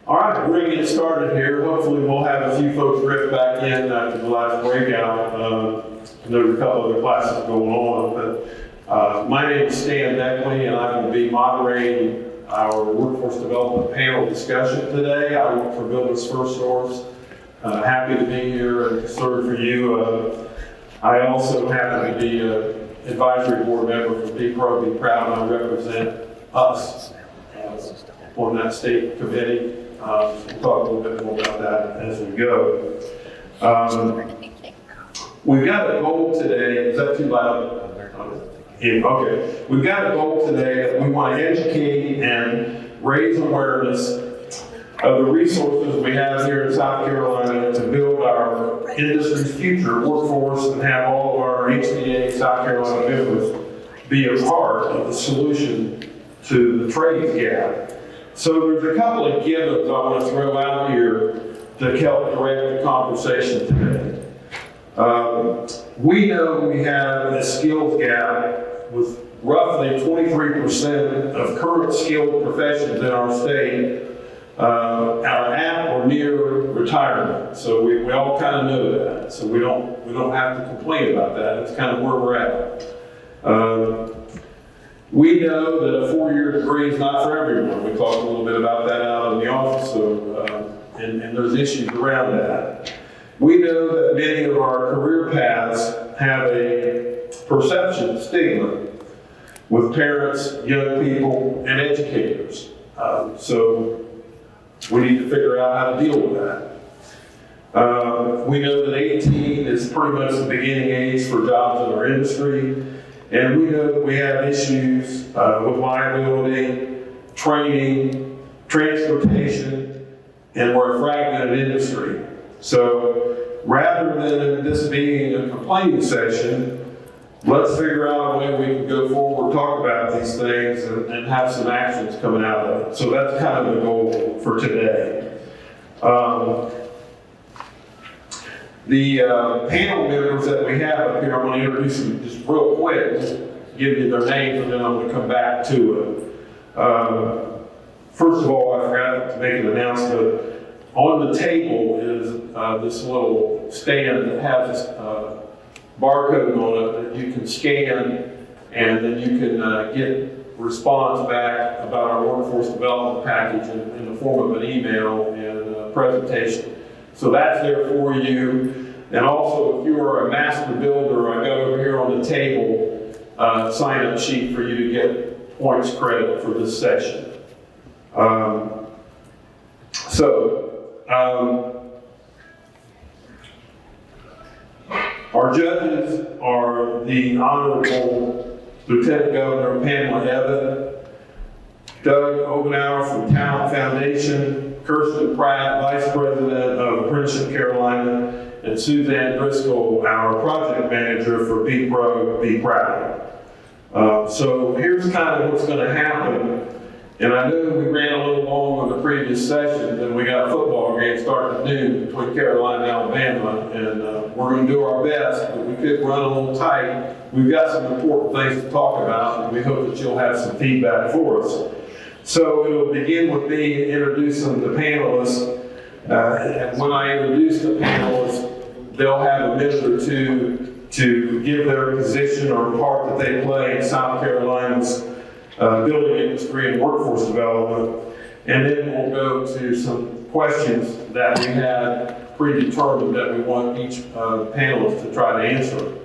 All right, we're going to get started here. Hopefully we'll have a few folks drift back in after the last breakout. There were a couple other classes going on, but my name is Stan Beckley, and I'm going to be moderating our workforce development panel discussion today. I work for Builders First Source. Happy to be here and serve for you. I also happen to be an advisory board member for Be Pro, Be Proud, and I represent us on that state committee. We'll talk a little bit more about that as we go. We've got a goal today. Is that too loud? Yeah, okay. We've got a goal today that we want to educate and raise awareness of the resources we have here in South Carolina to build our industry's future workforce and have all of our HDA South Carolina members be a part of the solution to the trades gap. So there's a couple of givens I want to throw out here to help direct the conversation today. We know we have a skills gap with roughly 23% of current skilled professions in our state are at or near retirement. So we all kind of know that. So we don't have to complain about that. It's kind of where we're at. We know that a four-year degree is not for everyone. We talked a little bit about that out in the office, so, and there's issues around that. We know that many of our career paths have a perception stigma with parents, young people, and educators. So we need to figure out how to deal with that. We know that 18 is pretty much the beginning age for jobs in our industry. And we know that we have issues with liability, training, transportation, and we're a fragmented industry. So rather than this being a complaining session, let's figure out a way we can go forward, talk about these things, and have some actions coming out of it. So that's kind of the goal for today. The panel members that we have up here, I'm going to introduce them just real quick, just give you their names, and then I'm going to come back to it. First of all, I forgot to make an announcement. On the table is this little stand that has this barcode on it that you can scan, and then you can get response back about our workforce development package in the form of an email and a presentation. So that's there for you. And also, if you are a master builder, I got over here on the table a sign-up sheet for you to get points credit for this session. Our judges are the Honorable Lieutenant Governor Pamela Evan, Doug Obenauer from Talent Foundation, Kirsten Pratt, Vice President of Apprenticeship Carolina, and Suzanne Driscoll, our project manager for Be Pro, Be Proud. So here's kind of what's going to happen. And I knew we ran a little long on the previous session, and we got a football game starting at noon between Carolina and Alabama, and we're going to do our best, but we could run a little tight. We've got some important things to talk about, and we hope that you'll have some feedback for us. So it'll begin with me introducing the panelists. And when I introduce the panelists, they'll have a minute or two to give their position or part that they play in South Carolina's building industry and workforce development. And then we'll go to some questions that we had predetermined that we want each panelist to try to answer.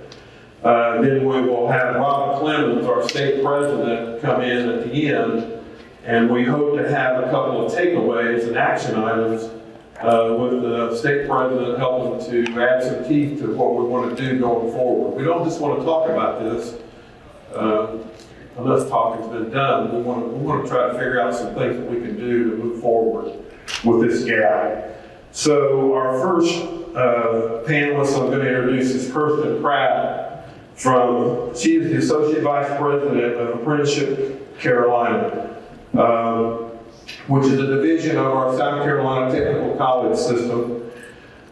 Then we will have Rob Clemens, our state president, come in at the end. And we hope to have a couple of takeaways and action items with the state president helping to add some teeth to what we want to do going forward. We don't just want to talk about this unless talking's been done. We want to try to figure out some things that we can do to move forward with this gap. So our first panelist I'm going to introduce is Kirsten Pratt she is the Associate Vice President of Apprenticeship Carolina. Which is a division of our South Carolina Technical College system.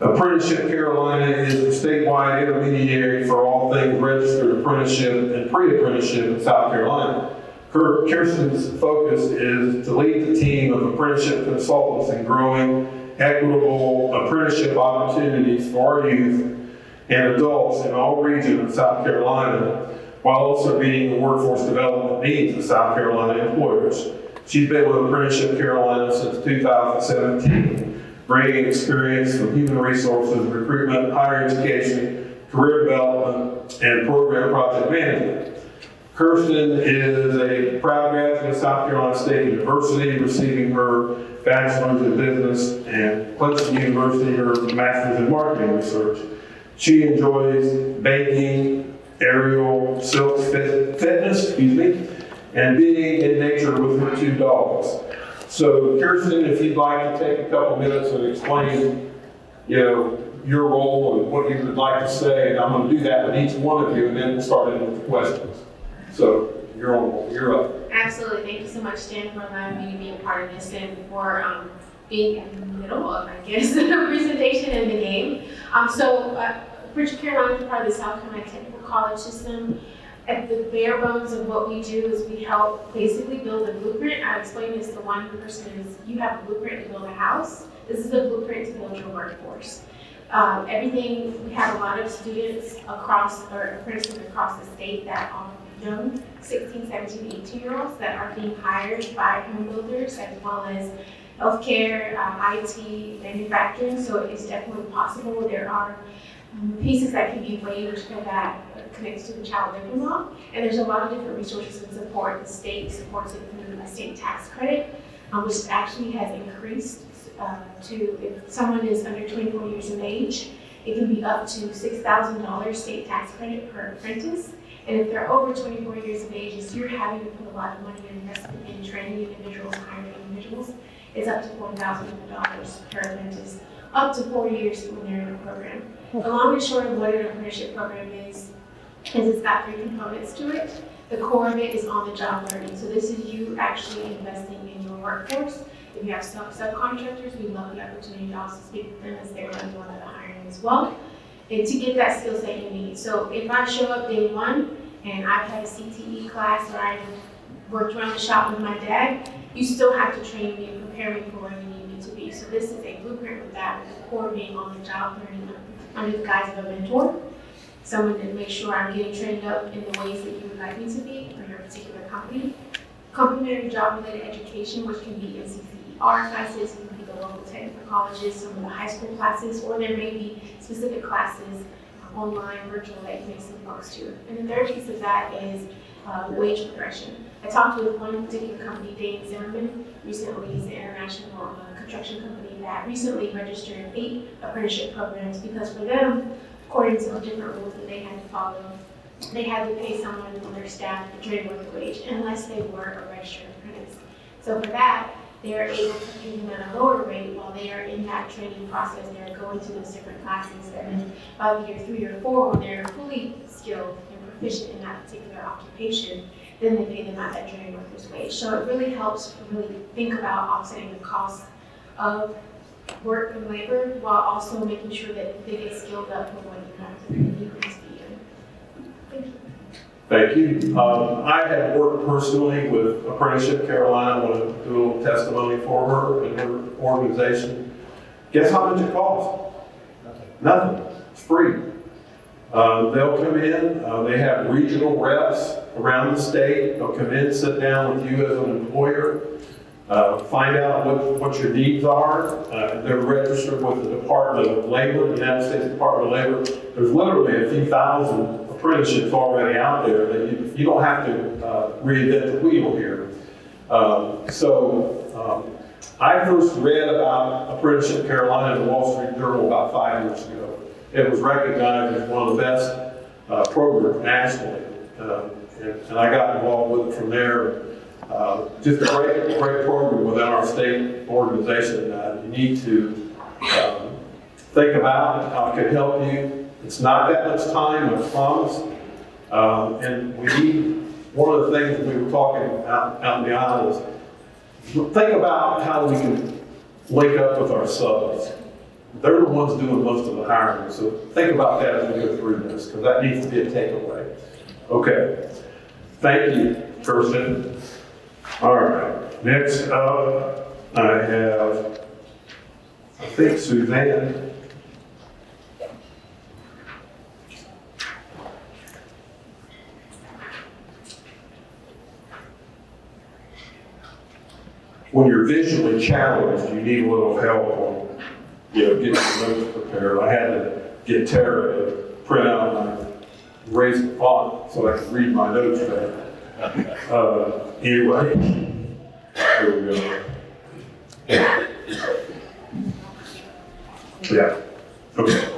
Apprenticeship Carolina is a statewide intermediary for all things registered apprenticeship and pre-apprenticeship in South Carolina. Kirsten's focus is to lead the team of apprenticeship consultants in growing equitable apprenticeship opportunities for our youth and adults in all regions of South Carolina, while also meeting the workforce development needs of South Carolina employers. She's been with Apprenticeship Carolina since 2017, bringing experience from human resources, recruitment, higher education, career development, and program project management. Kirsten is a proud graduate of South Carolina State University, receiving her bachelor's in business, and Clemson University, her master's in marketing research. She enjoys baking, aerial silk fitness, and being in nature with her 2 dogs. So Kirsten, if you'd like to take a couple minutes and explain, your role and what you would like to say, and I'm going to do that with each one of you, and then we'll start in with the questions. So you're up. Absolutely. Thank you so much, Dan, for allowing me to be a part of this and for being in the middle of, I guess, the presentation and the game. Apprenticeship Carolina is part of the South Carolina Technical College system. At the bare bones of what we do is we help basically build a blueprint. I explain this to one person is you have a blueprint to build a house. This is a blueprint to build your workforce. We have a lot of students apprentices across the state that are young, 16, 17, 18-year-olds that are being hired by home builders as well as healthcare, IT, manufacturing. So it's definitely possible. There are pieces that can be waived that connects to the child labor law. And there's a lot of different resources and support. The state supports it through a state tax credit, which actually has increased to, if someone is under 24 years of age, it can be up to $6,000 state tax credit per apprentice. And if they're over 24 years of age, you're having to put a lot of money in investment in training individuals, hiring individuals, it's up to $4,000 per apprentice, up to 4 years when they're in the program. The long and short of what an apprenticeship program is it's got 3 components to it. The core of it is on-the-job learning. So this is you actually investing in your workforce. If you have subcontractors, we love the opportunity to also speak with them as they're doing a lot of the hiring as well. And to get that skill set you need. So if I show up day 1 and I've had a CTE class or I worked around the shop with my dad, you still have to train me and prepare me for where you need me to be. So this is a blueprint with that, with the core being on-the-job learning under the guise of a mentor. Someone to make sure I'm getting trained up in the ways that you would like me to be for your particular company. Complementary job-related education, which can be NCCER classes, it can be the local technical colleges, some of the high school classes, or there may be specific classes online, virtual, that you may see folks to. And the third piece of that is wage progression. I talked with one particular company, Dane Zimmerman, recently. He's an international construction company that recently registered 8 apprenticeship programs because for them, according to different rules that they had to follow, they had to pay someone on their staff to trade worth the wage unless they were a registered apprentice. So for that, they are able to pay them at a lower rate while they are in that training process. They're going to those different classes, and then by the year 3 or 4, when they're fully skilled and proficient in that particular occupation, then they pay them at that training worker's wage. So it really helps to really think about offsetting the cost of work and labor while also making sure that they get skilled up for what you have to need them to be in. Thank you. Thank you. I have worked personally with Apprenticeship Carolina. I want to do a little testimony for her and her organization. Guess how much it costs? Nothing. It's free. They'll come in. They have regional reps around the state. They'll come in, sit down with you as an employer, find out what your needs are. They're registered with the Department of Labor, the United States Department of Labor. There's literally a few thousand apprenticeships already out there that you don't have to reinvent the wheel here. I first read about Apprenticeship Carolina in the Wall Street Journal about 5 years ago. It was recognized as one of the best programs nationally, and I got involved with it from there. Just a great program within our state organization that you need to think about how it could help you. It's not that much time, I promise. And we need, one of the things we were talking out in the aisle is, think about how we can link up with our subs. They're the ones doing most of the hiring, so think about that as we go through this, because that needs to be a takeaway. Okay, thank you, Kirsten. All right, next up, I think Suzanne. When you're visually challenged, you need a little help on, getting your notes prepared. I had to get Tara to print out my raised font so I could read my notes better. Anyway, here we go. Yeah, okay.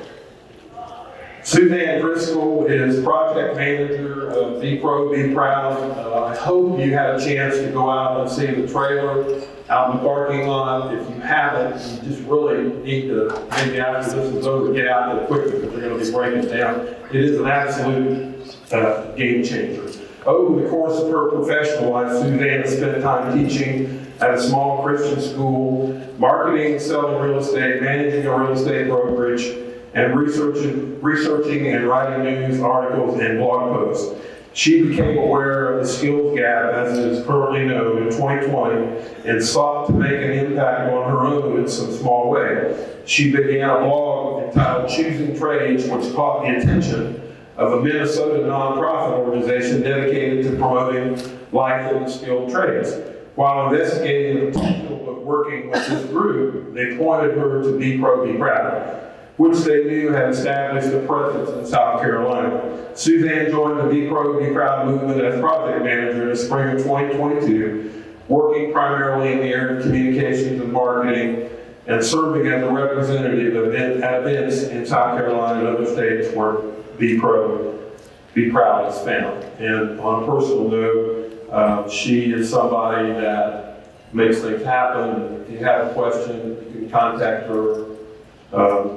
Suzanne Driscoll is project manager of Be Pro, Be Proud. I hope you had a chance to go out and see the trailer out in the parking lot. If you haven't, you just really need to, maybe after this is over, get out there quickly because they're going to be breaking it down. It is an absolute game changer. Over the course of her professional life, Suzanne has spent time teaching at a small Christian school, marketing and selling real estate, managing a real estate brokerage, and researching and writing news articles and blog posts. She became aware of the skills gap, as it is currently known, in 2020 and sought to make an impact on her own in some small way. She began a blog entitled Choosing Trades, which caught the attention of a Minnesota nonprofit organization dedicated to promoting life in the skilled trades. While investigating the potential of working with this group, they pointed her to Be Pro, Be Proud, which they knew had established a presence in South Carolina. Suzanne joined the Be Pro, Be Proud movement as project manager in the spring of 2022, working primarily in the area of communications and marketing, and serving as a representative at events in South Carolina and other states where Be Pro, Be Proud is found. And on a personal note, she is somebody that makes things happen. If you have a question, you can contact her.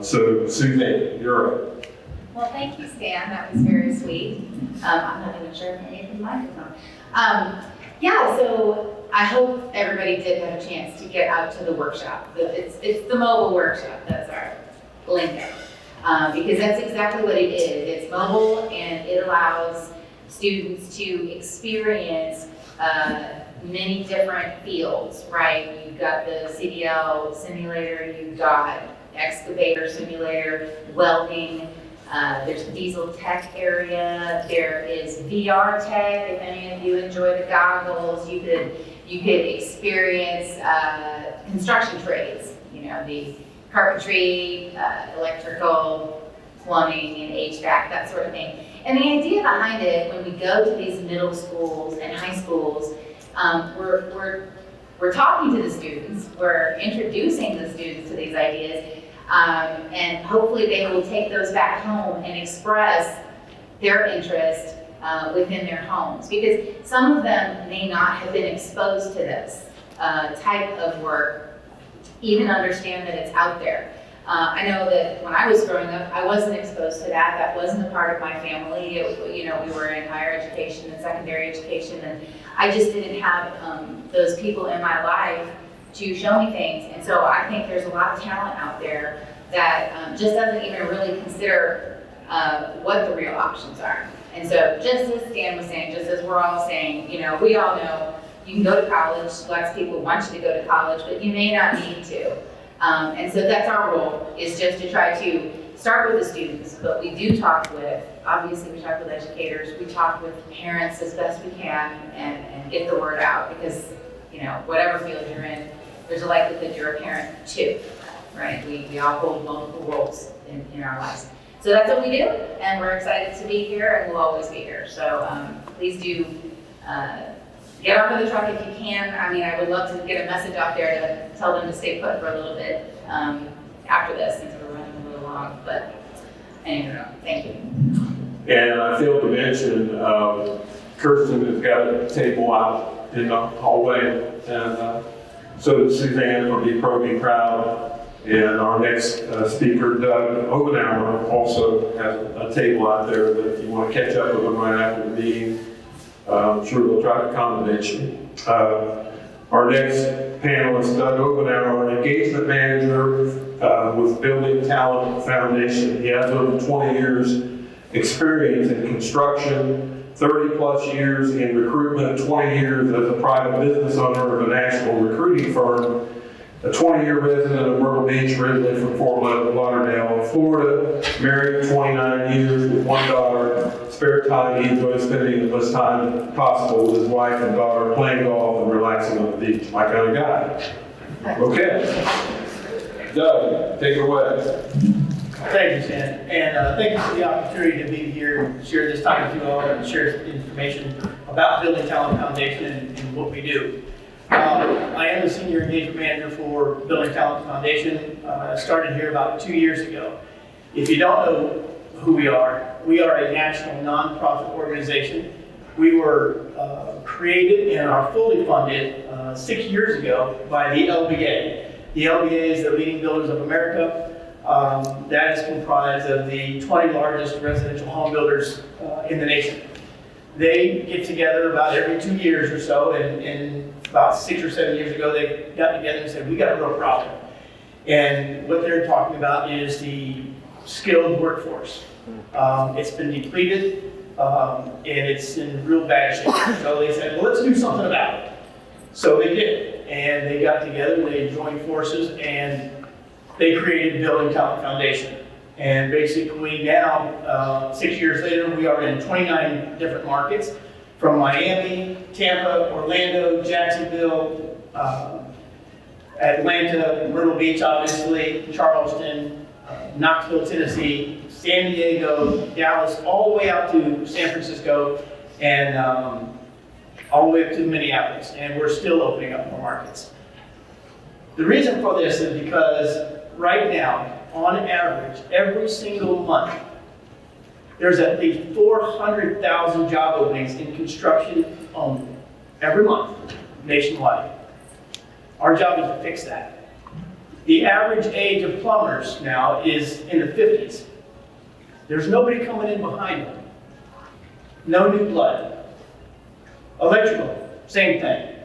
So Suzanne, you're up. Well, thank you, Stan. That was very sweet. I'm not even sure if I need the microphone. Yeah, so I hope everybody did have a chance to get out to the workshop. It's the mobile workshop, that's our lingo. Because that's exactly what it is. It's mobile and it allows students to experience many different fields, right? You've got the CDL simulator, you've got excavator simulator, welding, there's a diesel tech area, there is VR tech. If any of you enjoy the goggles, you could experience construction trades, the carpentry, electrical, plumbing, and HVAC, that sort of thing. And the idea behind it, when we go to these middle schools and high schools, we're talking to the students, we're introducing the students to these ideas, and hopefully they will take those back home and express their interest within their homes. Because some of them may not have been exposed to this type of work, even understand that it's out there. I know that when I was growing up, I wasn't exposed to that. That wasn't a part of my family. We were in higher education and secondary education, and I just didn't have those people in my life to show me things. And so I think there's a lot of talent out there that just doesn't even really consider what the real options are. And so just as Stan was saying, just as we're all saying, we all know you can go to college. Lots of people want you to go to college, but you may not need to. And so that's our role, is just to try to start with the students, but we do talk with, obviously we talk with educators, we talk with parents as best we can and get the word out, because, whatever field you're in, there's a likelihood you're a parent too, right? We all hold multiple roles in our lives. So that's what we do, and we're excited to be here, and we'll always be here. So please do get off of the truck if you can. I would love to get a message out there to tell them to stay put for a little bit after this, since we're running a little long. But anyway, thank you. And I failed to mention, Kirsten has got a table out in the hallway, and so does Suzanne from Be Pro, Be Proud. And our next speaker, Doug Obenauer, also has a table out there that if you want to catch up with them right after the meeting, I'm sure they'll try to accommodate you. Our next panelist, Doug Obenauer, engagement manager with Building Talent Foundation. He has over 20 years experience in construction, 30-plus years in recruitment, 20 years as a private business owner of a national recruiting firm, a 20-year resident of Myrtle Beach, originally from Fort Lauderdale, Florida, married 29 years with one daughter, spare time he enjoys spending as much time as possible with his wife and daughter, playing golf and relaxing on the beach. My kind of guy. Okay. Doug, take it away. Thank you, Stan, and thank you for the opportunity to be here and share this time with you all and share information about Building Talent Foundation and what we do. I am the Senior Engagement Manager for Building Talent Foundation. I started here about 2 years ago. If you don't know who we are a national nonprofit organization. We were created and are fully funded 6 years ago by the LBA. The LBA is the Leading Builders of America. That is comprised of the 20 largest residential home builders in the nation. They get together about every 2 years or so, and about 6 or 7 years ago, they got together and said, we got a real problem. And what they're talking about is the skilled workforce. It's been depleted, and it's in real bad shape. So they said, well, let's do something about it. So they did, and they got together, they joined forces, and they created Building Talent Foundation. And basically now, 6 years later, we are in 29 different markets, from Miami, Tampa, Orlando, Jacksonville, Atlanta, Myrtle Beach, obviously, Charleston, Knoxville, Tennessee, San Diego, Dallas, all the way out to San Francisco, and all the way up to Minneapolis. And we're still opening up more markets. The reason for this is because right now, on average, every single month, there's at least 400,000 job openings in construction only, every month, nationwide. Our job is to fix that. The average age of plumbers now is in the 50s. There's nobody coming in behind them. No new blood. Electrical, same thing.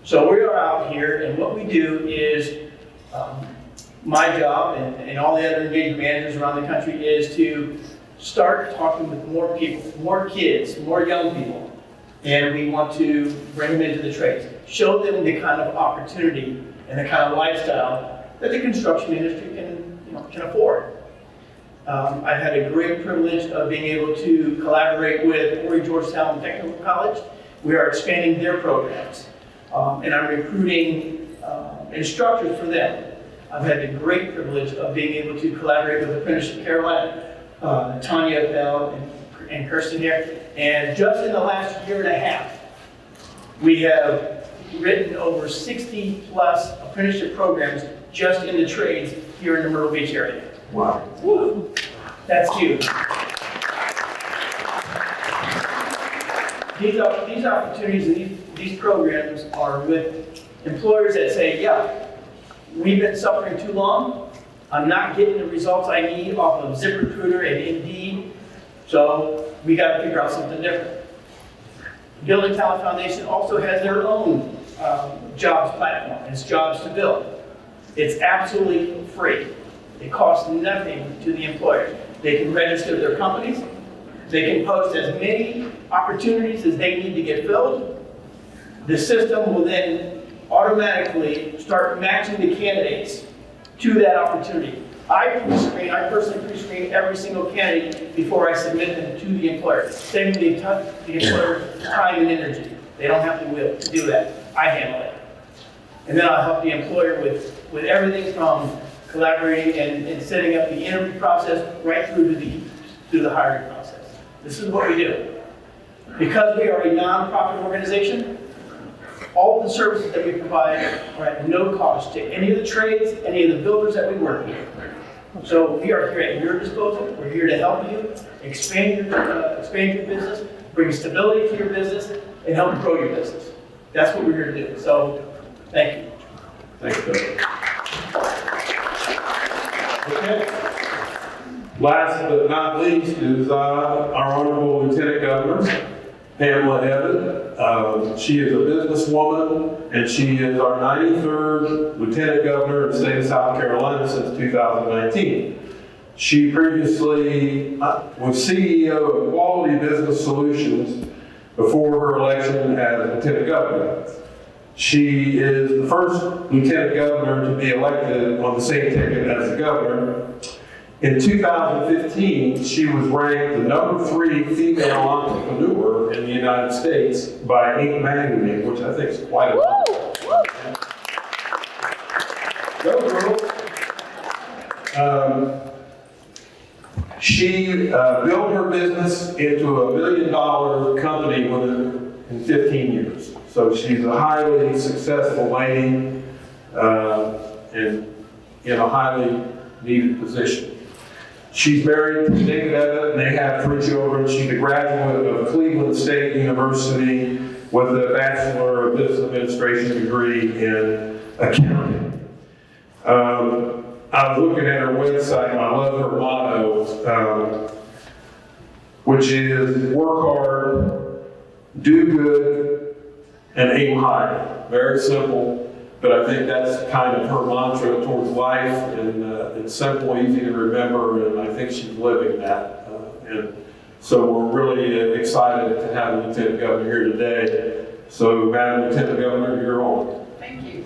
So we are out here, and what we do is, my job and all the other engagement managers around the country is to start talking with more people, more kids, more young people. And we want to bring them into the trades. Show them the kind of opportunity and the kind of lifestyle that the construction industry can afford. I've had a great privilege of being able to collaborate with Horry Georgetown Technical College. We are expanding their programs. And I'm recruiting instructors for them. I've had the great privilege of being able to collaborate with Apprenticeship Carolina, Tanya Bell and Kirsten here. And just in the last year and a half, we have written over 60 plus apprenticeship programs just in the trades here in the Myrtle Beach area. Wow. Woo. That's huge. These opportunities and these programs are with employers that say, yeah, we've been suffering too long. I'm not getting the results I need off of ZipRecruiter and Indeed, so we got to figure out something different. Building Talent Foundation also has their own jobs platform. It's Jobs to Build. It's absolutely free. It costs nothing to the employer. They can register their companies. They can post as many opportunities as they need to get filled. The system will then automatically start matching the candidates to that opportunity. I personally pre-screen every single candidate before I submit them to the employer. Saving the employer time and energy. They don't have to do that. I handle it. And then I'll help the employer with everything from collaborating and setting up the interview process right through to the hiring process. This is what we do. Because we are a nonprofit organization, all of the services that we provide are at no cost to any of the trades, any of the builders that we work with. So we are here at your disposal. We're here to help you expand your business, bring stability to your business, and help grow your business. That's what we're here to do. So, thank you. Thanks, Doug. Okay. Last but not least is our Honorable Lieutenant Governor, Pamela Evan. She is a businesswoman, and she is our 93rd Lieutenant Governor of the state of South Carolina since 2019. She previously was CEO of Quality Business Solutions before her election as Lieutenant Governor. She is the first Lieutenant Governor to be elected on the same ticket as the Governor. In 2015, she was ranked the #3 female entrepreneur in the United States by Inc. magazine, which I think is quite a lot. Go girl. She built her business into $1 million company in 15 years. So she's a highly successful lady and in a highly needed position. She's married to David Evett, and they have 3 children. She's a graduate of Cleveland State University with a Bachelor of Business Administration degree in accounting. I was looking at her website, and I love her motto, which is work hard, do good, and aim high. Very simple, but I think that's kind of her mantra towards life, and it's simple, easy to remember, and I think she's living that. And so we're really excited to have the Lieutenant Governor here today. So, Madam Lieutenant Governor, you're on. Thank you.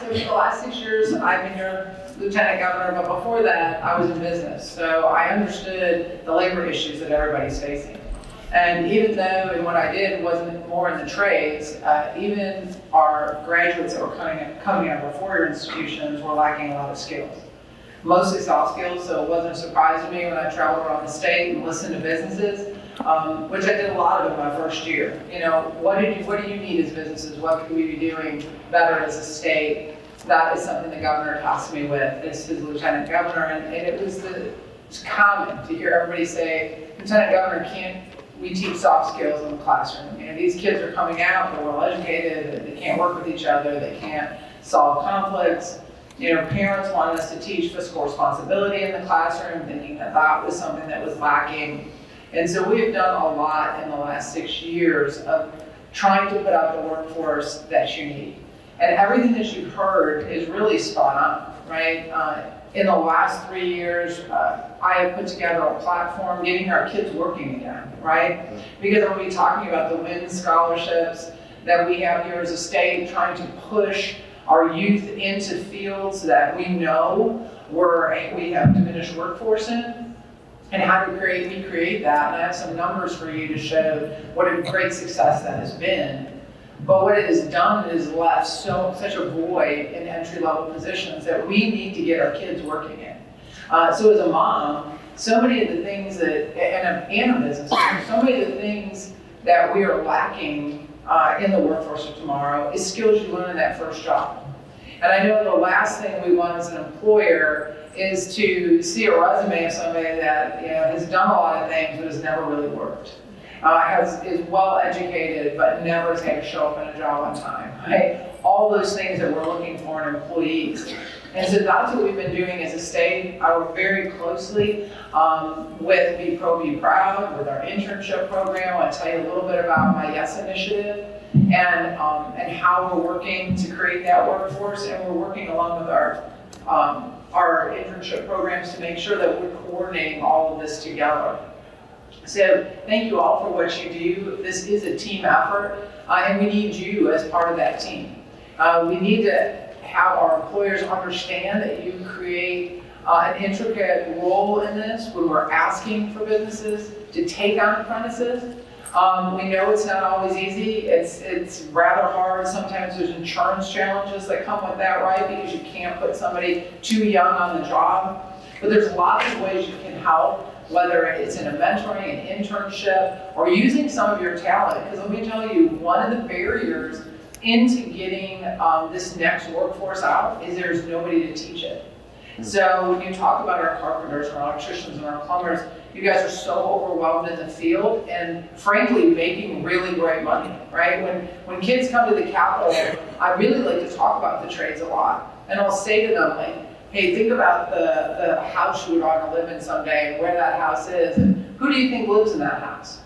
So for the last 6 years, I've been your Lieutenant Governor, but before that, I was in business. So I understood the labor issues that everybody's facing. And even though in what I did wasn't more in the trades, even our graduates that were coming out of our four-year institutions were lacking a lot of skills. Mostly soft skills, so it wasn't a surprise to me when I traveled around the state and listened to businesses, which I did a lot of in my first year. You know, what do you need as businesses? What could we be doing better as a state? That is something the governor tasked me with as his lieutenant governor, and it's common to hear everybody say, Lieutenant Governor, can't we teach soft skills in the classroom? You know, these kids are coming out, they're well educated, they can't work with each other, they can't solve conflicts. You know, parents wanted us to teach fiscal responsibility in the classroom, thinking that that was something that was lacking. And so we've done a lot in the last 6 years of trying to put out the workforce that you need. And everything that you've heard is really spot on, right? In the last 3 years, I have put together a platform getting our kids working again, right? Because I'm going to be talking about the WIN scholarships that we have here as a state, trying to push our youth into fields that we know we have diminished workforce in, and how to recreate that. And I have some numbers for you to show what a great success that has been. But what it has done is left such a void in entry-level positions that we need to get our kids working in. So as a mom, so many of the things that, and a business owner, so many of the things that we are lacking in the workforce of tomorrow is skills you learn in that first job. And I know the last thing we want as an employer is to see a resume of somebody that has done a lot of things but has never really worked. Is well educated but never has had to show up in a job on time, right? All those things that we're looking for in employees. And so that's what we've been doing as a state. I work very closely with Be Pro, Be Proud, with our internship program. I'll tell you a little bit about my YES initiative and how we're working to create that workforce. And we're working along with our internship programs to make sure that we're coordinating all of this together. So thank you all for what you do. This is a team effort, and we need you as part of that team. We need to have our employers understand that you create an intricate role in this when we're asking for businesses to take on apprentices. We know it's not always easy. It's rather hard. Sometimes there's insurance challenges that come with that, right? Because you can't put somebody too young on the job. But there's lots of ways you can help, whether it's in a mentoring, an internship, or using some of your talent. Because let me tell you, one of the barriers into getting this next workforce out is there's nobody to teach it. So when you talk about our carpenters, our electricians, and our plumbers, you guys are so overwhelmed in the field and frankly making really great money, right? When kids come to the Capitol, I really like to talk about the trades a lot. And I'll say to them, like, hey, think about the house you would want to live in someday and where that house is, and who do you think lives in that house?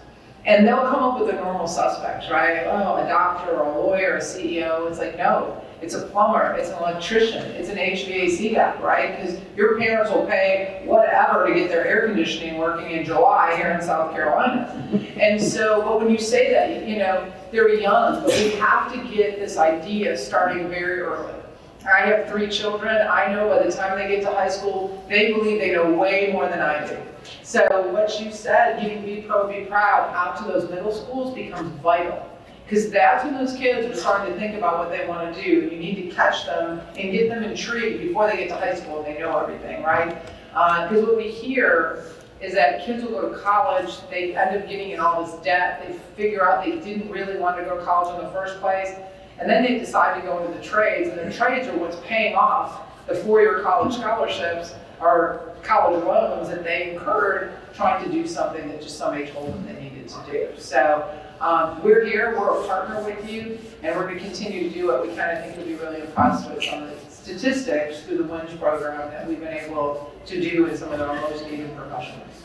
And they'll come up with the normal suspects, right? Oh, a doctor or a lawyer, a CEO. It's like, no, it's a plumber, it's an electrician, it's an HVAC guy, right? Because your parents will pay whatever to get their air conditioning working in July here in South Carolina. And so, but when you say that, you know, they're young, but we have to get this idea starting very early. I have 3 children. I know by the time they get to high school, they believe they know way more than I do. So what you said, you can be pro, be proud, out to those middle schools becomes vital. Because that's when those kids are starting to think about what they want to do. You need to catch them and get them intrigued before they get to high school and they know everything, right? Because what we hear is that kids will go to college, they end up getting in all this debt, they figure out they didn't really want to go to college in the first place, and then they decide to go into the trades, and the trades are what's paying off the 4-year college scholarships or college loans that they incurred trying to do something that just somebody told them they needed to do. So we're here, we're a partner with you, and we're going to continue to do what we kind of think you'll be really impressed with some of the statistics through the WINS program that we've been able to do with some of our most needed professionals.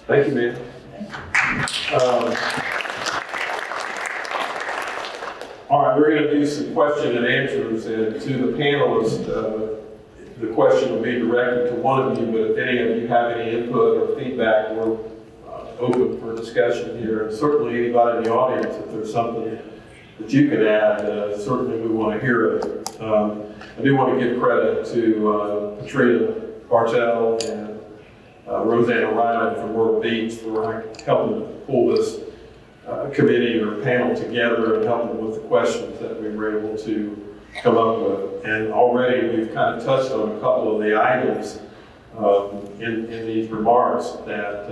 Thank you, ma'am. All right, we're going to do some question and answers, and to the panelists, the question will be directed to one of you, but if any of you have any input or feedback, we're open for discussion here. And certainly anybody in the audience, if there's something that you can add, certainly we want to hear it. I do want to give credit to Katrina Bartel and Rosanna Ryan from World Beats for helping to pull this committee or panel together and helping with the questions that we were able to come up with. And already we've kind of touched on a couple of the items in these remarks that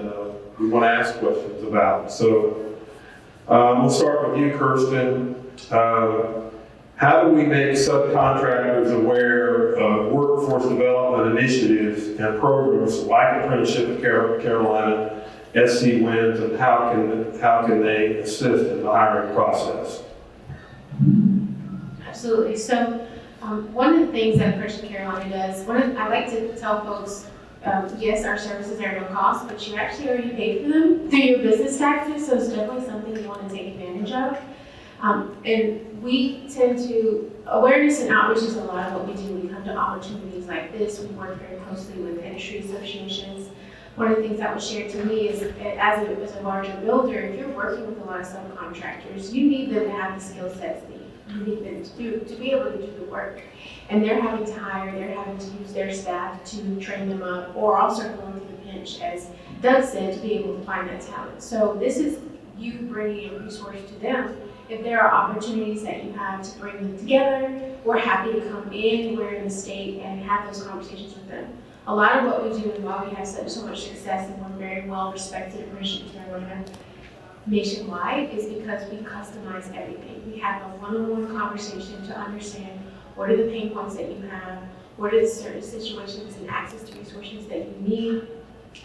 we want to ask questions about. So we'll start with you, Kirsten. How do we make subcontractors aware of workforce development initiatives and programs like Apprenticeship of Carolina, SC WINS, and how can they assist in the hiring process? Absolutely. So one of the things that Apprenticeship Carolina does, I like to tell folks, yes, our services are no cost, but you actually already paid for them through your business taxes, so it's definitely something you want to take advantage of. And we tend to, awareness and outreach is a lot of what we do. We come to opportunities like this. We work very closely with industry associations. One of the things that was shared to me is, as a larger builder, if you're working with a lot of subcontractors, you need them to have the skill sets that you need them to be able to do the work. And they're having to hire, they're having to use their staff to train them up, or also going through the pinch, as Doug said, to be able to find that talent. So this is you bringing a resource to them. If there are opportunities that you have to bring them together, we're happy to come anywhere in the state and have those conversations with them. A lot of what we do, and why we have so much success and we're very well respected at Apprenticeship Carolina nationwide, is because we customize everything. We have a one-on-one conversation to understand what are the pain points that you have, what are the certain situations and access to resources that you need,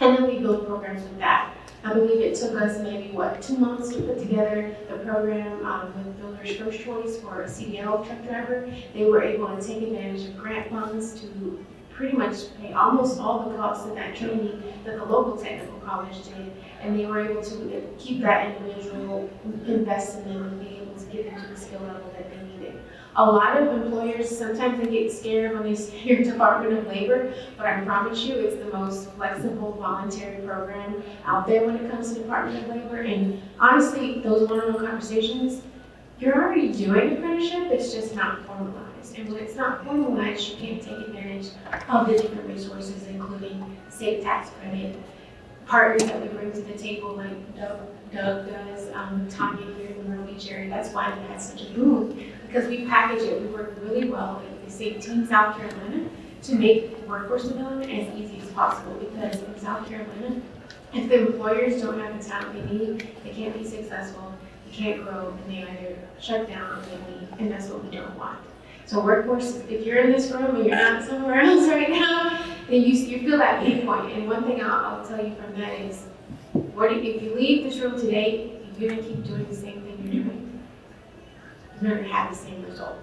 and then we build programs with that. I believe it took us maybe, 2 months to put together the program with Builders First Choice for a CDL truck driver. They were able to take advantage of grant funds to pretty much pay almost all the costs of that training that the local technical college did, and they were able to keep that individual, invest in them, and be able to get them to the skill level that they needed. A lot of employers, sometimes they get scared when they hear Department of Labor, but I promise you it's the most flexible voluntary program out there when it comes to Department of Labor. And honestly, those one-on-one conversations, you're already doing apprenticeship, it's just not formalized. And when it's not formalized, you can't take advantage of the different resources, including state tax credit, partners that we bring to the table like Doug does, Tanya here in the Myrtle Beach area. That's why we had such a boom, because we package it. We work really well with the state team, South Carolina, to make workforce development as easy as possible, because in South Carolina, if the employers don't have the talent they need, they can't be successful, they can't grow, and they either shut down or they leave, and that's what we don't want. So workforce, if you're in this room and you're not somewhere else right now, then you feel that pain point. And one thing I'll tell you from that is, if you leave this room today, if you're gonna keep doing the same thing you're doing, you're not gonna have the same result.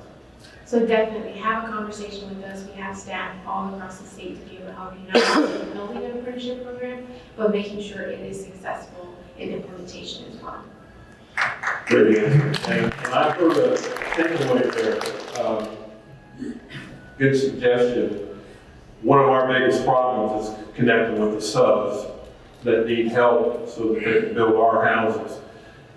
So definitely have a conversation with us. We have staff all across the state to be able to help you, not only with building an apprenticeship program, but making sure it is successful and implementation as well. Great answer. And I've heard a takeaway there. Good suggestion. One of our biggest problems is connecting with the subs that need help so that they can build our houses.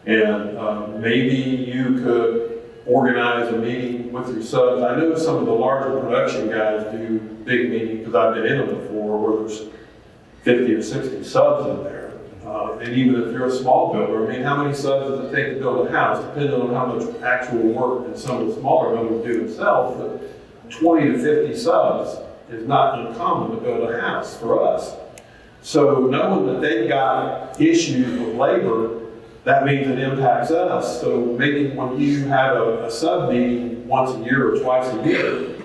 And maybe you could organize a meeting with your subs. I know some of the larger production guys do big meetings, because I've been in them before, where there's 50 or 60 subs in there. And even if you're a small builder, I mean, how many subs does it take to build a house? Depending on how much actual work that some of the smaller builders do themselves, but 20 to 50 subs is not uncommon to build a house for us. So knowing that they've got issues with labor, that means it impacts us. So maybe when you have a sub meeting once a year or twice a year,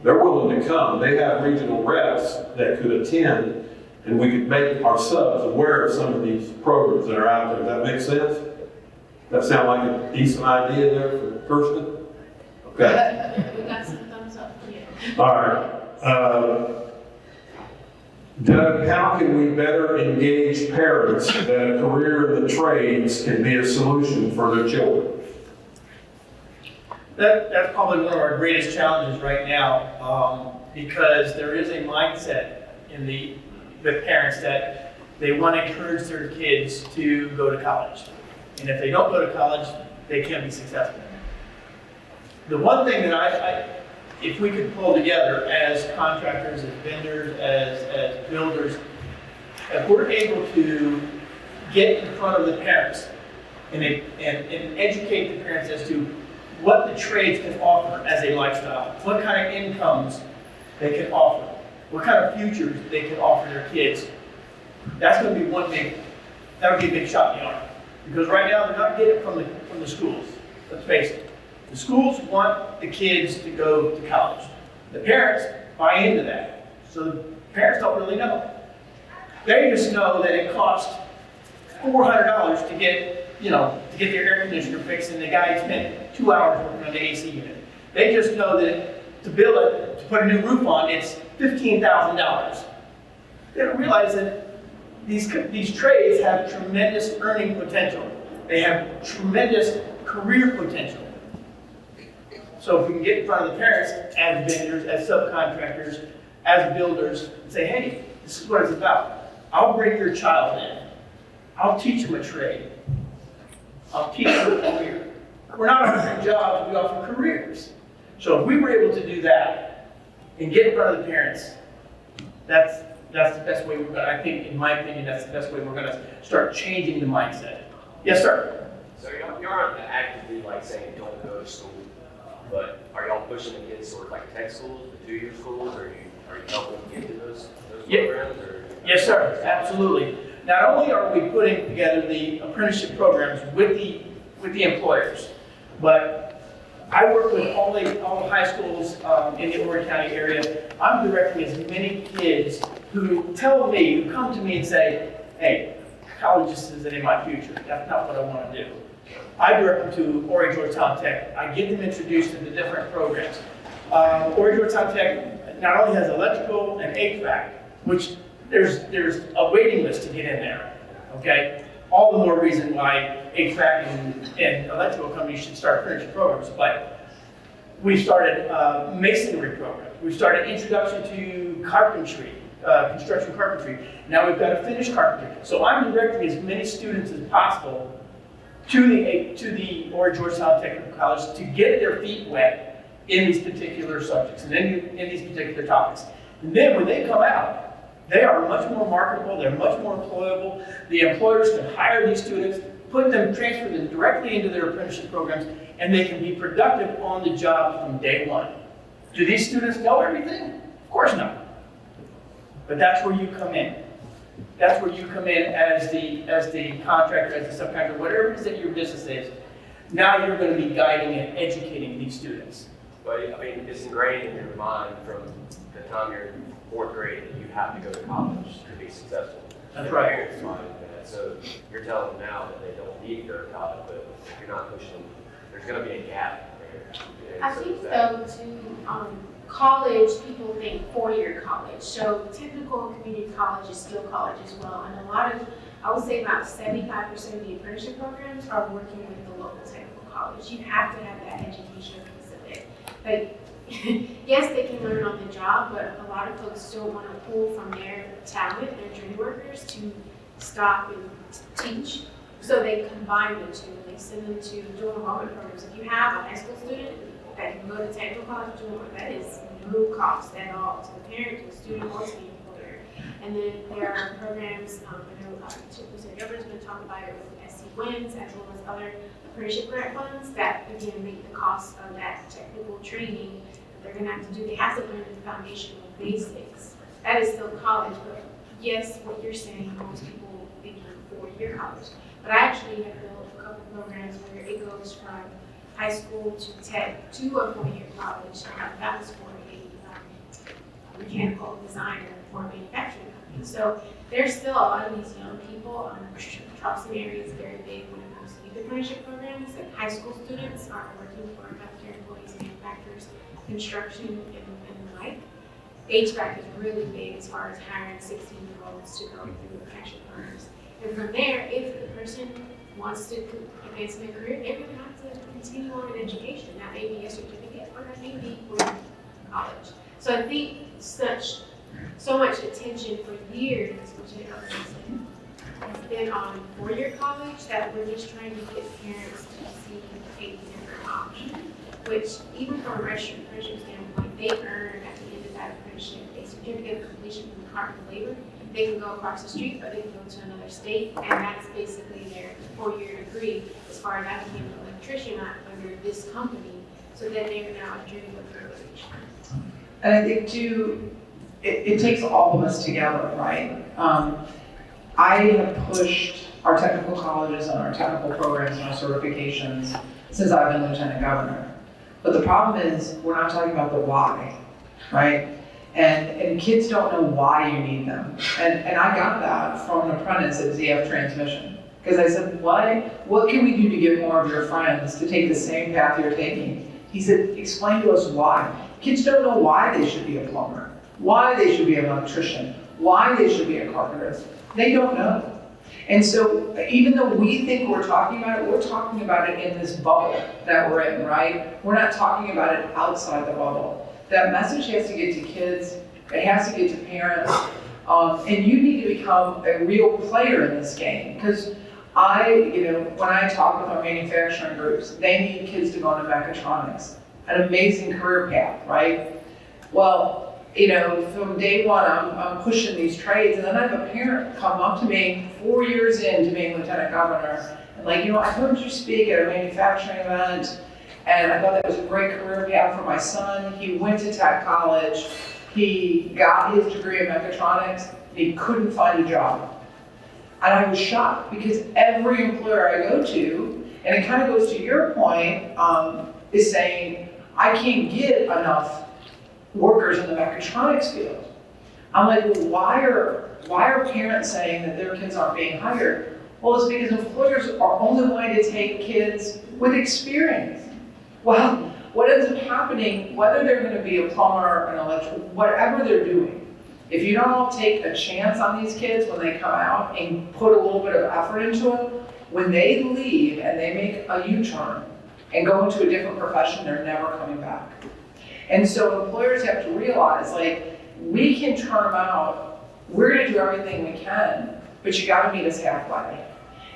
they're willing to come. They have regional reps that could attend, and we could make our subs aware of some of these programs that are out there. Does that make sense? That sound like a decent idea there for Kirsten? Okay. We got some thumbs up for you. All right. Doug, how can we better engage parents that a career in the trades can be a solution for their children? That's probably one of our greatest challenges right now, because there is a mindset with parents that they want to encourage their kids to go to college. And if they don't go to college, they can't be successful. The one thing that if we could pull together as contractors, as vendors, as builders, if we're able to get in front of the parents and educate the parents as to what the trades can offer as a lifestyle, what kind of incomes they can offer, what kind of futures they can offer their kids, that's going to be that would be a big shot in the arm. Because right now they're not getting it from the schools. Let's face it. The schools want the kids to go to college. The parents buy into that. So the parents don't really know. They just know that it costs $400 to get their air conditioner fixed, and the guy spent 2 hours working on the AC unit. They just know that to put a new roof on, it's $15,000. They don't realize that these trades have tremendous earning potential. They have tremendous career potential. So if we can get in front of the parents as vendors, as subcontractors, as builders, and say, hey, this is what it's about. I'll bring your child in. I'll teach them a trade. I'll teach them a career. We're not offering jobs, we offer careers. So if we were able to do that and get in front of the parents, that's the best way I think, in my opinion, that's the best way we're gonna start changing the mindset. Yes, sir? So you aren't actively saying don't go to school, but are y'all pushing the kids towards tech schools, the 2-year schools, or are you helping them get to those programs? Or? Yes, sir, absolutely. Not only are we putting together the apprenticeship programs with the employers, but I work with all the high schools in the Horry County area. I'm directing as many kids who come to me and say, hey, college just isn't in my future. That's not what I want to do. I direct them to Horry Georgetown Tech. I get them introduced to the different programs. Horry Georgetown Tech not only has electrical and HVAC, which there's a waiting list to get in there, okay? All the more reason why HVAC and electrical companies should start finishing programs. But we started masonry programs. We started introduction to carpentry, construction carpentry. Now we've got a finished carpentry. So I'm directing as many students as possible to the Horry Georgetown Technical College to get their feet wet in these particular subjects and in these particular topics. And then when they come out, they are much more marketable, they're much more employable. The employers can hire these students, transfer them directly into their apprenticeship programs, and they can be productive on the job from day one. Do these students know everything? Of course not. But that's where you come in. That's where you come in as the contractor, as the subcontractor, whatever it is that your business is. Now you're going to be guiding and educating these students. But it's ingrained in your mind from the time you're in 4th grade that you have to go to college to be successful. That's right. Parents mind that. So you're telling them now that they don't need to go to college, but if you're not pushing them, there's going to be a gap there. I think though too, college, people think 4-year college. So technical and community college is still college as well. And a lot of I would say about 75% of the apprenticeship programs are working with the local technical college. You have to have that education piece of it. Like, yes, they can learn on the job, but a lot of folks don't want to pull from their talent, their trade workers, to stop and teach. So they combine the two. They send them to dual enrollment programs. If you have a high school student that can go to technical college, that is no cost at all to the parent, to the student, or to the employer. And then there are programs, I know Superintendent Governor's been talking about it with SC Wins, as well as other apprenticeship grant funds that, again, make the cost of that technical training that they're gonna have to do. They have to learn the foundational basics. That is still college, but yes, what you're saying, most people think 4-year college. But I actually have built a couple programs where it goes from high school to tech to a 4-year college. That was for a mechanical designer for a manufacturing company. So there's still a lot of these young people. Charleston area is very big when it comes to youth apprenticeship programs. Like high school students are working for healthcare employees, manufacturers, construction, and the like. HVAC is really big as far as hiring 16-year-olds to go through apprenticeship programs. And from there, if the person wants to advance in their career, they're going to have to continue on in education. That may be a certificate, or that may be college. So I think so much attention for years, which has been on 4-year college, that we're just trying to get parents to see a different option. Which, even from a registered apprenticeship standpoint, they earn at the end of that apprenticeship a certificate of completion from the Department of Labor. They can go across the street, or they can go to another state, and that's basically their 4-year degree as far as I became an electrician under this company, so that they're now a journey with privilege. And I think too, it takes all of us together, right? I have pushed our technical colleges and our technical programs and our certifications since I've been lieutenant governor. But the problem is, we're not talking about the why, right? And kids don't know why you need them. And I got that from an apprentice at ZF Transmission. Because I said, what can we do to get more of your friends to take the same path you're taking? He said, explain to us why. Kids don't know why they should be a plumber, why they should be an electrician, why they should be a carpenter. They don't know. And so even though we think we're talking about it, we're talking about it in this bubble that we're in, right? We're not talking about it outside the bubble. That message has to get to kids, it has to get to parents, and you need to become a real player in this game. Because when I talk with our manufacturing groups, they need kids to go into mechatronics, an amazing career path, right? Well, from day one, I'm pushing these trades, and then I have a parent come up to me 4 years into being lieutenant governor, and I heard you speak at a manufacturing event, and I thought that was a great career path for my son. He went to tech college, he got his degree in mechatronics, and he couldn't find a job. And I was shocked, because every employer I go to, and it kind of goes to your point, is saying, I can't get enough workers in the mechatronics field. I'm like, well, why are parents saying that their kids aren't being hired? Well, it's because employers are only wanting to take kids with experience. Well, what ends up happening, whether they're going to be a plumber, an electrician, whatever they're doing, if you don't all take a chance on these kids when they come out and put a little bit of effort into it, when they leave and they make a U-turn and go into a different profession, they're never coming back. And so employers have to realize, we can turn them out, we're going to do everything we can, but you got to meet us halfway.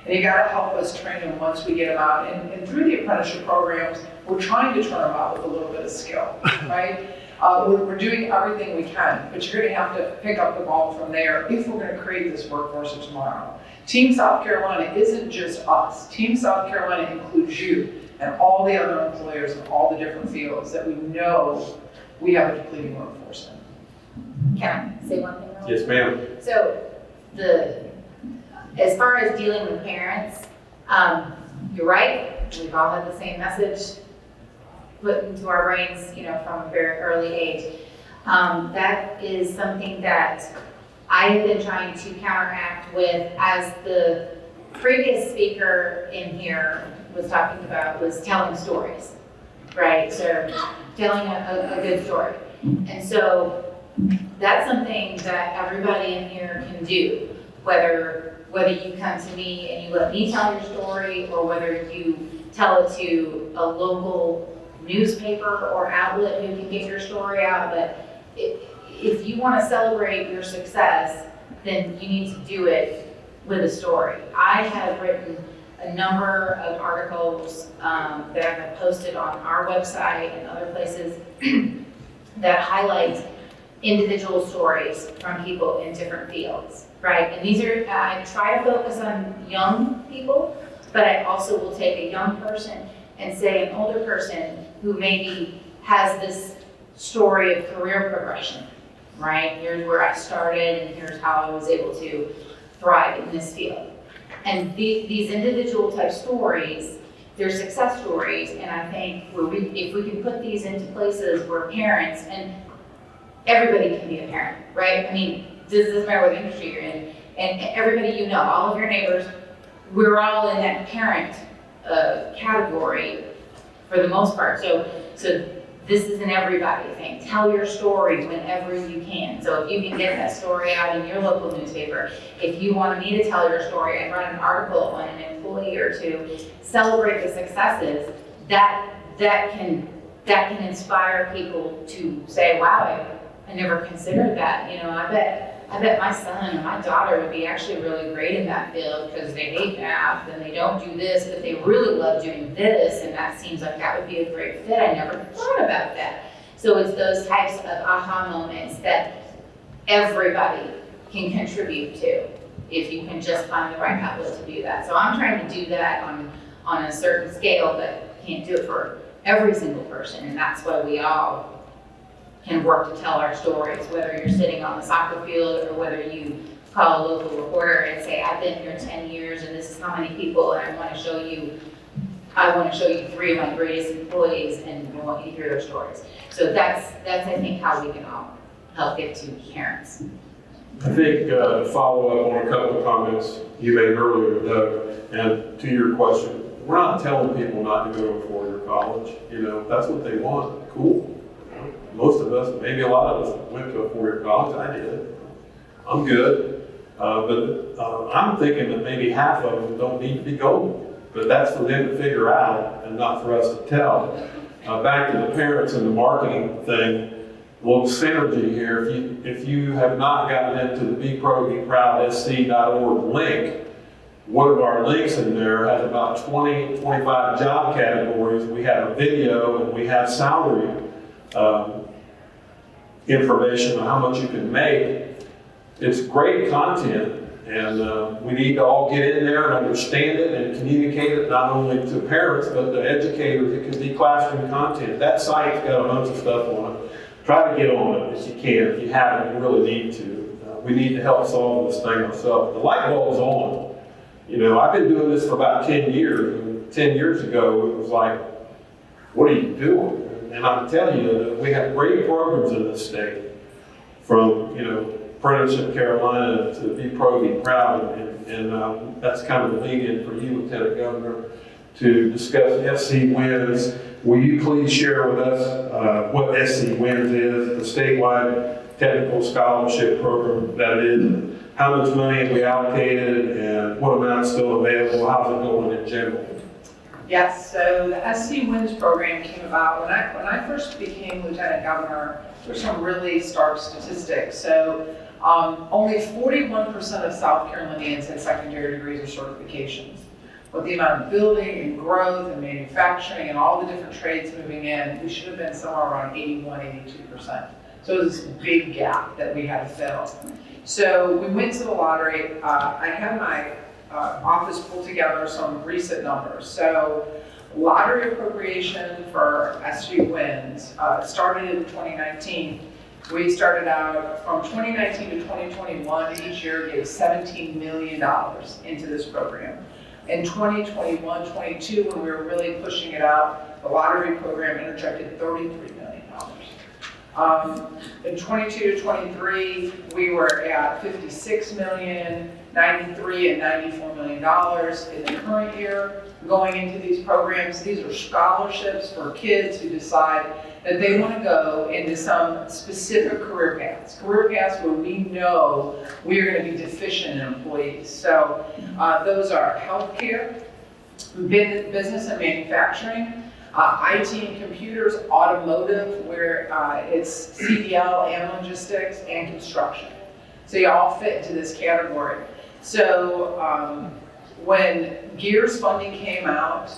And you got to help us train them once we get them out. And through the apprenticeship programs, we're trying to turn them out with a little bit of skill, right? We're doing everything we can, but you're going to have to pick up the ball from there if we're going to create this workforce of tomorrow. Team South Carolina isn't just us. Team South Carolina includes you and all the other employers in all the different fields that we know we have a depleting workforce in. Can I say one thing? Yes, ma'am. So as far as dealing with parents, you're right. We've all had the same message put into our brains, from a very early age. That is something that I have been trying to counteract with, as the previous speaker in here was talking about, was telling stories, right? So telling a good story. And so that's something that everybody in here can do, whether whether you come to me and you let me tell your story, or whether you tell it to a local newspaper or outlet who can get your story out. But if you want to celebrate your success, then you need to do it with a story. I have written a number of articles that I have posted on our website and other places that highlight individual stories from people in different fields, right? And these are, I try to focus on young people, but I also will take a young person and say an older person who maybe has this story of career progression, right? Here's where I started and here's how I was able to thrive in this field. And these individual type stories, they're success stories, and I think if we can put these into places where parents, and everybody can be a parent, right? I mean, this doesn't matter what industry you're in, and everybody you know, all of your neighbors, we're all in that parent category for the most part. So this is an everybody thing. Tell your story whenever you can. So if you can get that story out in your local newspaper, if you want me to tell your story and run an article on an employee or two, celebrate the successes, that can inspire people to say, wow, I never considered that. You know, I bet my son or my daughter would be actually really great in that field because they hate math and they don't do this, but they really love doing this, and that seems like that would be a great fit. I never thought about that. So it's those types of aha moments that everybody can contribute to if you can just find the right outlet to do that. So I'm trying to do that on a certain scale, but can't do it for every single person, and that's why we all can work to tell our stories, whether you're sitting on the soccer field or whether you call a local reporter and say, I've been here 10 years and this is how many people, and I want to show you 3 of my greatest employees, and I want you to hear their stories. So that's I think how we can all help get to parents. I think to follow up on a couple of comments you made earlier, Doug, and to your question, we're not telling people not to go to a four-year college. You know, if that's what they want, cool. Most of us, maybe a lot of us, went to a four-year college. I did. I'm good. But I'm thinking that maybe half of them don't need to be going. But that's for them to figure out and not for us to tell. Back to the parents and the marketing thing, a little synergy here. If you have not gotten into the Be Pro, Be Proud, SC.org link, one of our links in there has about 25 job categories. We have a video and we have salary information on how much you can make. It's great content, and we need to all get in there and understand it and communicate it not only to parents but to educators. It can be classroom content. That site's got a bunch of stuff on it. Try to get on it if you can. If you haven't, you really need to. We need to help solve this thing ourselves. The light bulb's on. You know, I've been doing this for about 10 years. And 10 years ago, it was like, what are you doing? And I'm telling you that we have great programs in this state, from, you know, Apprenticeship Carolina to Be Pro, Be Proud, and that's kind of the lead-in for you, Lieutenant Governor, to discuss SC Wins. Will you please share with us what SC Wins is, the statewide technical scholarship program that it is, how much money have we allocated, and what amount is still available, how's it going in general? Yes, so the SC Wins program came about when I first became Lieutenant Governor. There's some really stark statistics. So only 41% of South Carolinians had secondary degrees or certifications. With the amount of building and growth and manufacturing and all the different trades moving in, we should have been somewhere around 81, 82%. So it was this big gap that we had to fill. So we went to the lottery. I had my office pull together some recent numbers. So lottery appropriation for SC Wins started in 2019. We started out from 2019 to 2021, each year gave $17 million into this program. In 2021-22, when we were really pushing it out, the lottery program interjected $33 million. In 22 to 23, we were at $56 million. $93 and $94 million in the current year going into these programs. These are scholarships for kids who decide that they want to go into some specific career paths where we know we are going to be deficient in employees. So those are healthcare, business and manufacturing, IT and computers, automotive, where it's CDL and logistics, and construction. So you all fit into this category. So when GEARS funding came out,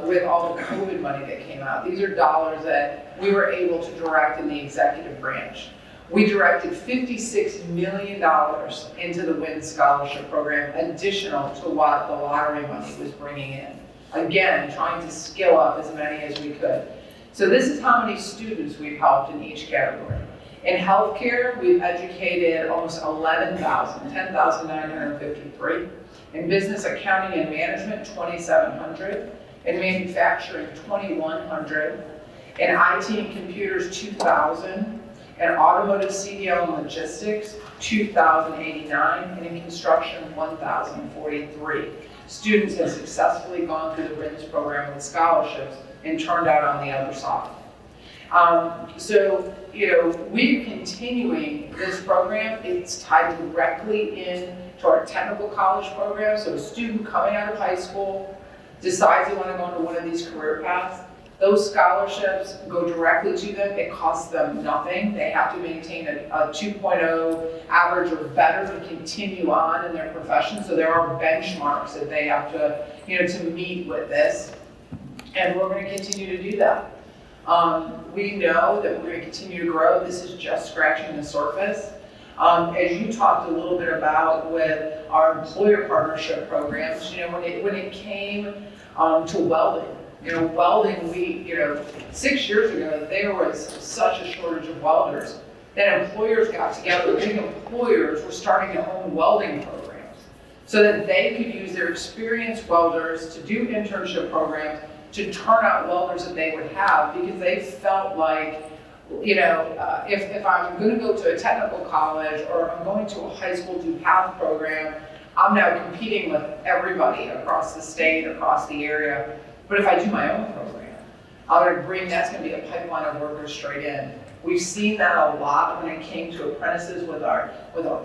with all the COVID money that came out, these are dollars that we were able to direct in the executive branch. We directed $56 million into the WIN scholarship program, additional to what the lottery money was bringing in. Again, trying to scale up as many as we could. So this is how many students we've helped in each category. In healthcare, we've educated almost 11,000, 10,953. In business, accounting, and management, 2,700. In manufacturing, 2,100. In IT and computers, 2,000. In automotive, CDL, and logistics, 2,089. And in construction, 1,043. Students have successfully gone through the WINS program with scholarships and turned out on the other side. So, we're continuing this program. It's tied directly in to our technical college program. So a student coming out of high school decides they want to go into one of these career paths. Those scholarships go directly to them. It costs them nothing. They have to maintain a 2.0 average or better to continue on in their profession. So there are benchmarks that they have to, to meet with this. And we're going to continue to do that. We know that we're going to continue to grow. This is just scratching the surface. As you talked a little bit about with our employer partnership programs, when it came to welding, welding, 6 years ago, there was such a shortage of welders that employers got together. Big employers were starting to own welding programs so that they could use their experienced welders to do internship programs to turn out welders that they would have, because they felt like, if I'm going to go to a technical college or if I'm going to a high school DuPath program, I'm now competing with everybody across the state, across the area. But if I do my own program, that's going to be a pipeline of workers straight in. We've seen that a lot when it came to apprentices with our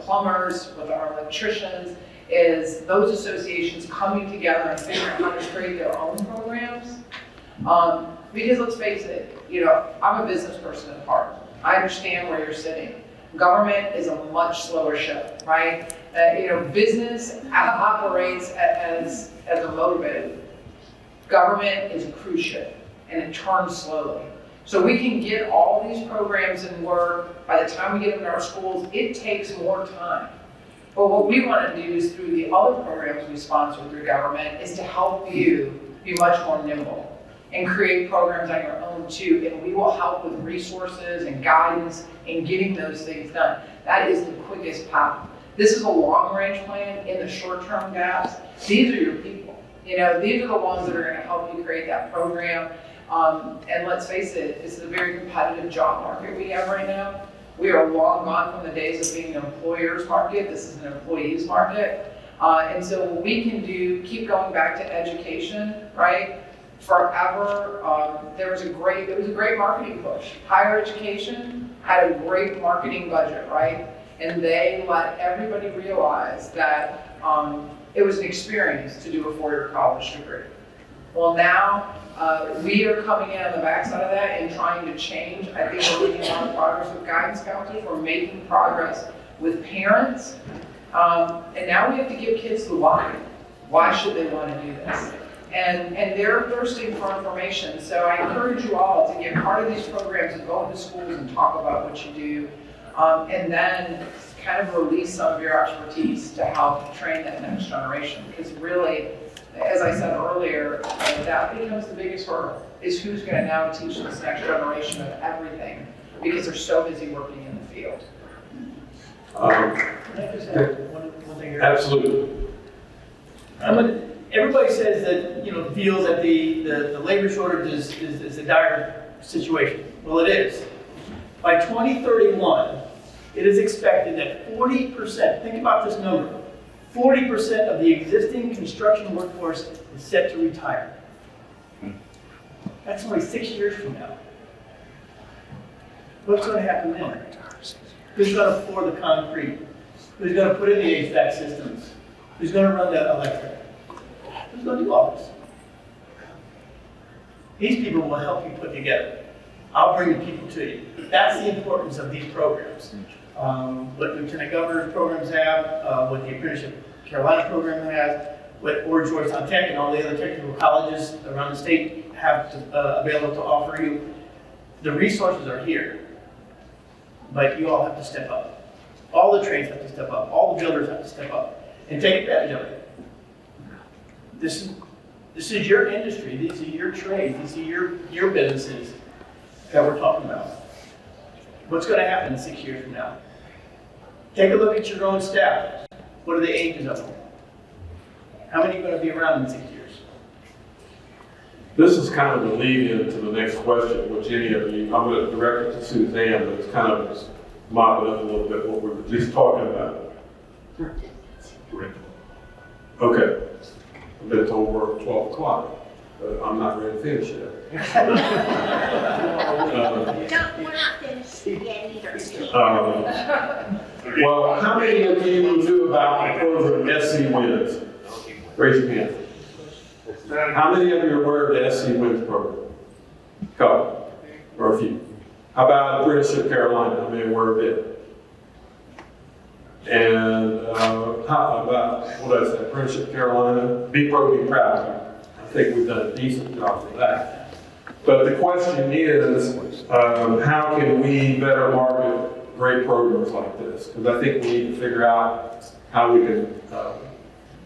plumbers, with our electricians, is those associations coming together and figuring out how to create their own programs. Because let's face it, I'm a business person at heart. I understand where you're sitting. Government is a much slower ship, right? Business operates as a motorboat. Government is a cruise ship, and it turns slowly. So we can get all these programs in work. By the time we get them in our schools, it takes more time. But what we want to do is, through the other programs we sponsor through government, is to help you be much more nimble and create programs on your own too. And we will help with resources and guidance in getting those things done. That is the quickest path. This is a long-range plan. In the short-term gaps, these are your people. These are the ones that are going to help you create that program. And let's face it, this is a very competitive job market we have right now. We are long gone from the days of being an employer's market. This is an employee's market. And so what we can do, keep going back to education, right? Forever, it was a great marketing push. Higher education had a great marketing budget, right? And they let everybody realize that it was an experience to do a four-year college degree. Well, now we are coming in on the backside of that and trying to change. I think we're making a lot of progress with guidance counselors. We're making progress with parents. And now we have to give kids the why. Why should they want to do this? And they're thirsting for information. So I encourage you all to get part of these programs and go into schools and talk about what you do. And then kind of release some of your expertise to help train that next generation. Because really, as I said earlier, that becomes the biggest hurdle, is who's going to now teach this next generation of everything, because they're so busy working in the field. Can I just add one thing here? Absolutely. Everybody says that, feels that the labor shortage is a dire situation. Well, it is. By 2031, it is expected that 40%, think about this number, 40% of the existing construction workforce is set to retire. That's only 6 years from now. What's going to happen then? Who's going to pour the concrete? Who's going to put in the HVAC systems? Who's going to run the electric? Who's going to do all this? These people will help you put together. I'll bring the people to you. That's the importance of these programs. What Lieutenant Governor's programs have, what the Apprenticeship Carolina program has, what Georgetown Tech and all the other technical colleges around the state have available to offer you. The resources are here, but you all have to step up. All the trades have to step up. All the builders have to step up and take advantage of it. This is your industry. These are your trades. These are your businesses that we're talking about. What's going to happen 6 years from now? Take a look at your own staff. What are the ages of them? How many are going to be around in 6 years? This is kind of a lead into the next question, which any of you, I'm going to direct it to Suzanne, but it's kind of mopping up a little bit what we were just talking about. Okay. I've been told we're at 12 o'clock, but I'm not ready to finish yet. No, we're not finished yet either. Well, how many of you knew about the program SC Wins? Raise your hand. How many of you are aware of the SC Wins program? A couple, or a few. How about Apprenticeship Carolina? How many are aware of it? And how about, what did I say, Apprenticeship Carolina? Be Pro, Be Proud. I think we've done a decent job of that. But the question is, how can we better market great programs like this? Because I think we need to figure out how we can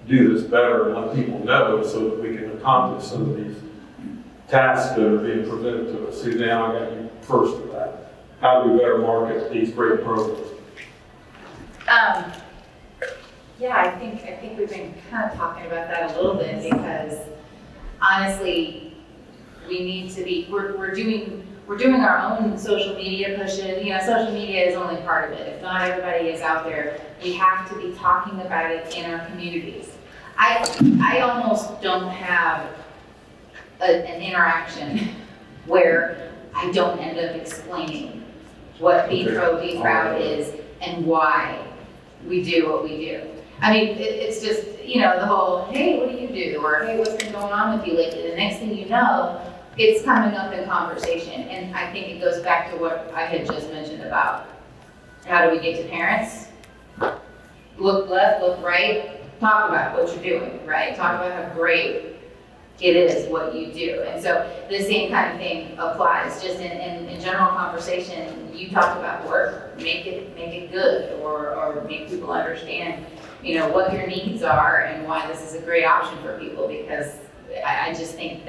do this better and let people know so that we can accomplish some of these tasks that are being presented to us. Suzanne, I got you first for that. How do we better market these great programs? Yeah, I think we've been kind of talking about that a little bit because honestly, we need to be, we're doing our own social media pushes. You know, social media is only part of it. If not everybody is out there, we have to be talking about it in our communities. I almost don't have an interaction where I don't end up explaining what Be Pro, Be Proud is and why we do what we do. I mean, it's just, you know, the whole, hey, what do you do? Or, hey, what's been going on with you lately? The next thing you know, it's coming up in conversation. And I think it goes back to what I had just mentioned about how do we get to parents? Look left, look right, talk about what you're doing, right? Talk about how great it is what you do. And so the same kind of thing applies just in general conversation. You talk about work, make it good or make people understand, you know, what your needs are and why this is a great option for people, because I just think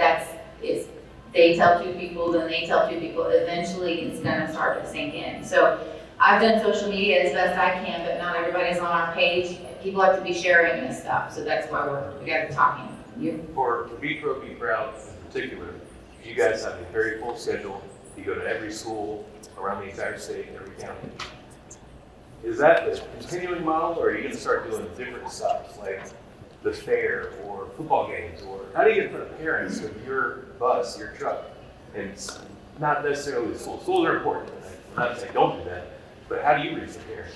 it's they tell two people, then they tell two people, eventually it's gonna start to sink in. So I've done social media as best I can, but not everybody's on our page. People have to be sharing this stuff, so that's why we got to talking. For Be Pro, Be Proud in particular, you guys have a very full schedule. You go to every school around the entire state, every county. Is that the continuing model, or are you going to start doing different stuff, like the fair or football games? Or how do you get in front of parents of your bus, your truck? And it's not necessarily the schools. Schools are important. I'm not saying don't do that, but how do you reach the parents?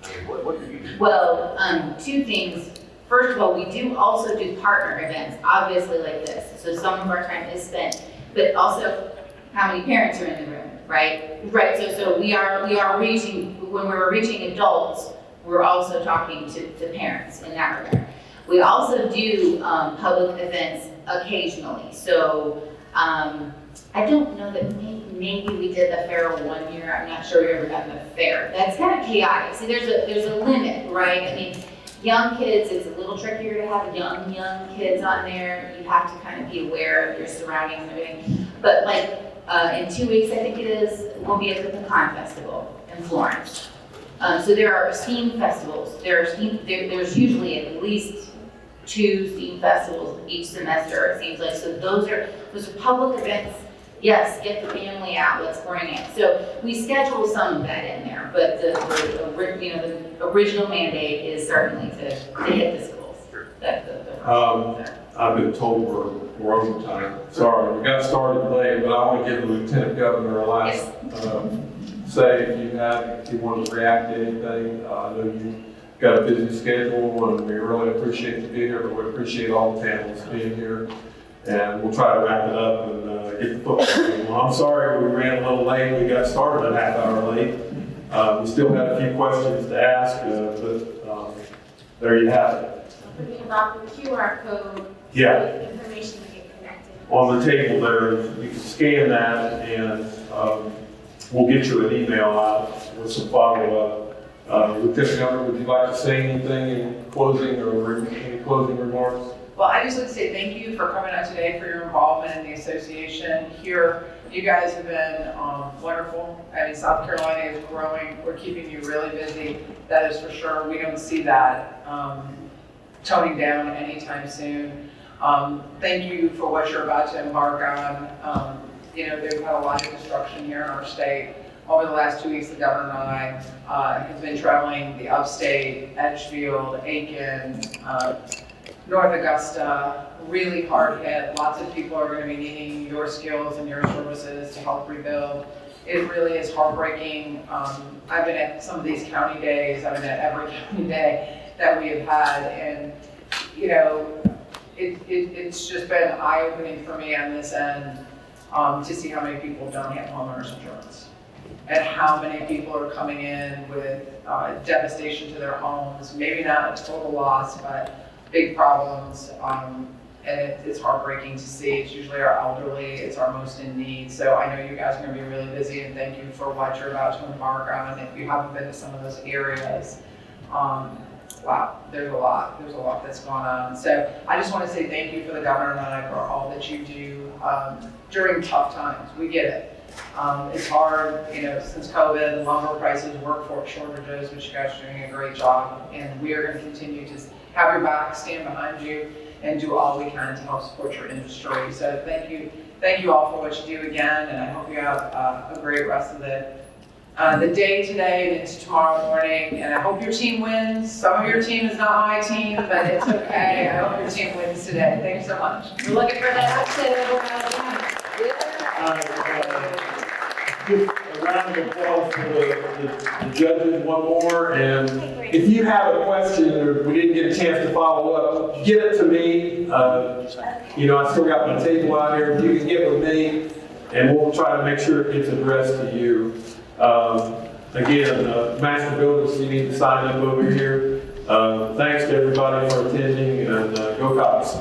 I mean, what do you do? Well, two things. First of all, we do also do partner events, obviously like this. So some of our time is spent, but also how many parents are in the room, right? Right, so we are reaching, when we're reaching adults, we're also talking to parents in that regard. We also do public events occasionally. So I don't know that maybe we did the fair one year. I'm not sure we ever done the fair. That's kind of chaotic. See, there's a limit, right? I mean, young kids, it's a little trickier to have young kids on there. You have to kind of be aware of your surroundings and everything. But like in 2 weeks, I think it is, we'll be at the Pecan Festival in Florence. So there are STEAM festivals. There's usually at least 2 STEAM festivals each semester, it seems like. So those are public events Yes, get the family out, let's bring it. So we schedule some of that in there, but the original mandate is certainly to hit the schools. I've been told we're over time. Sorry, we got started late, but I want to give the Lieutenant Governor a last say if you want to react to anything. I know you got a busy schedule and we really appreciate you being here, but we appreciate all the panelists being here. And we'll try to wrap it up and get the football game. Well, I'm sorry we ran a little late. We got started a half hour late. We still had a few questions to ask, but there you have it. Don't forget about the QR code. Yeah. The information to get connected. On the table there, you can scan that and we'll get you an email out with some follow-up. Lieutenant Governor, would you like to say anything in closing or any closing remarks? Well, I just want to say thank you for coming out today, for your involvement in the association here. You guys have been wonderful. I mean, South Carolina is growing. We're keeping you really busy. That is for sure. We don't see that toning down anytime soon. Thank you for what you're about to embark on. They've had a lot of destruction here in our state. Over the last 2 weeks, the governor and I have been traveling the upstate, Edgefield, Aiken, North Augusta, really hard hit. Lots of people are going to be needing your skills and your services to help rebuild. It really is heartbreaking. I've been at some of these county days. I've been at every county day that we have had, and it's just been eye-opening for me on this end to see how many people don't have homeowners insurance, and how many people are coming in with devastation to their homes. Maybe not a total loss, but big problems, and it's heartbreaking to see. It's usually our elderly, it's our most in need. So I know you guys are going to be really busy, and thank you for what you're about to embark on. If you haven't been to some of those areas, wow, there's a lot that's going on. So I just want to say thank you for the governor and I for all that you do during tough times. We get it. It's hard, since COVID, lumber prices, workforce shortages, which you guys are doing a great job, and we are going to continue to have your back, stand behind you, and do all we can to help support your industry. So thank you all for what you do again, and I hope you have a great rest of the day today and into tomorrow morning. And I hope your team wins. Some of your team is not my team, but it's okay. I hope your team wins today. Thanks so much. We're looking for that Just a round of applause for the judges one more. And if you have a question or we didn't get a chance to follow up, get it to me. I still got my table out here. You can get with me, and we'll try to make sure it gets addressed to you. Again, Master Builders, you need to sign up over here. Thanks to everybody for attending, and go Cops.